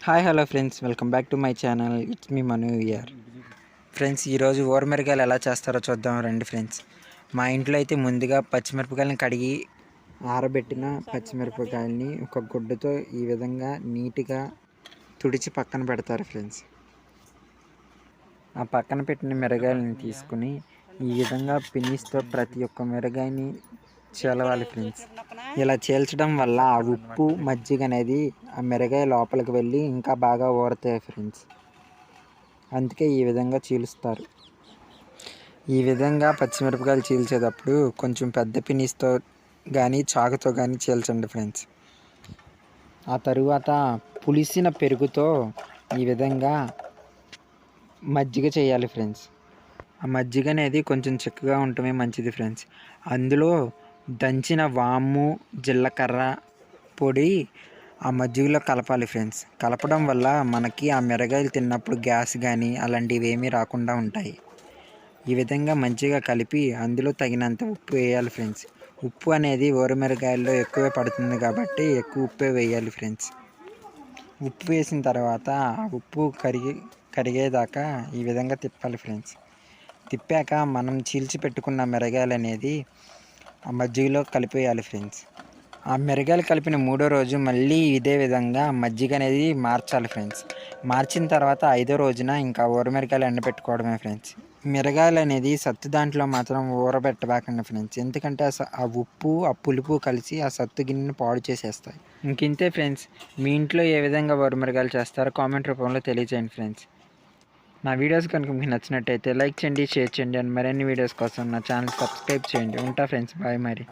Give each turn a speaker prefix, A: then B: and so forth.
A: Hi hello friends, welcome back to my channel. It's me Manu year. Friends, ఈరోజు ఊరమిరకాయలు ఎలా చేస్తారో చూద్దాం రండి ఫ్రెండ్స్. మా ఇంట్లో అయితే ముందుగా పచ్చిమిరపకాయలను కడిగి ఆరబెట్టిన పచ్చిమిరపకాయలని ఒక గుడ్డతో ఈ విధంగా నీట్గా తుడిచి పక్కన పెడతారు ఫ్రెండ్స్. ఆ పక్కన పెట్టిన మిరగాయలని తీసుకుని ఈ విధంగా పినీస్తో ప్రతి ఒక్క మిరగాయని చీలవాలి ఫ్రెండ్స్. ఇలా చీల్చడం వల్ల ఆ ఉప్పు మజ్జిగ అనేది ఆ మిరగాయ లోపలికి వెళ్ళి ఇంకా బాగా ఊరతాయి ఫ్రెండ్స్. అందుకే ఈ విధంగా చీలుస్తారు. ఈ విధంగా పచ్చిమిరపకాయలు చీల్చేటప్పుడు కొంచెం పెద్ద పినీస్తో కానీ చాకుతో కానీ చీల్చండి ఫ్రెండ్స్. ఆ తరువాత పులిసిన పెరుగుతో ఈ విధంగా మజ్జిగ చేయాలి ఫ్రెండ్స్. ఆ మజ్జిగ అనేది కొంచెం చిక్కగా ఉండటమే మంచిది ఫ్రెండ్స్. అందులో దంచిన వాము జీలకర్ర పొడి ఆ మజ్జిగలో కలపాలి ఫ్రెండ్స్. కలపడం వల్ల మనకి ఆ మిరగాయలు తిన్నప్పుడు గ్యాస్ కానీ అలాంటివి ఏమీ రాకుండా ఉంటాయి. ఈ విధంగా మంచిగా కలిపి అందులో తగినంత ఉప్పు వేయాలి ఫ్రెండ్స్. ఉప్పు అనేది ఊరమిరగాయల్లో ఎక్కువే పడుతుంది కాబట్టి ఎక్కువ ఉప్పే వేయాలి ఫ్రెండ్స్. ఉప్పు వేసిన తర్వాత ఆ ఉప్పు కరిగేదాకా ఈ విధంగా తిప్పాలి ఫ్రెండ్స్. తిప్పాక మనం చీల్చి పెట్టుకున్న మిరగాయలు అనేది ఆ మజ్జిగలో కలిపేయాలి ఫ్రెండ్స్. ఆ మిరగాయలు కలిపిన 3వ రోజు మళ్ళీ ఇదే విధంగా మజ్జిగ అనేది మార్చాలి ఫ్రెండ్స్. మార్చిన తర్వాత 5వ రోజున ఇంకా ఊరమిరకాయలు ఎండబెట్టుకోవడమే ఫ్రెండ్స్. మిరగాయలు అనేది సత్తు దాంట్లో మాత్రం ఊరబెట్టబాకండి ఫ్రెండ్స్. ఎందుకంటే ఆ ఉప్పు ఆ పులుపు కలిసి ఆ సత్తు గిన్నెని పాడు చేసేస్తాయి. ఇంతే ఫ్రెండ్స్. మీ ఇంట్లో ఏ విధంగా ఊరమిరకాయలు చేస్తారో కామెంట్ రూపంలో తెలియజేయండి ఫ్రెండ్స్. నా వీడియోస్ కనుక మీకు నచ్చినట్టయితే లైక్ చేయండి, షేర్ చేయండి. అండ్ మరిన్ని వీడియోస్ కోసం నా ఛానల్ సబ్స్క్రైబ్ చేయండి. ఉంటా ఫ్రెండ్స్, బాయ్ మరి.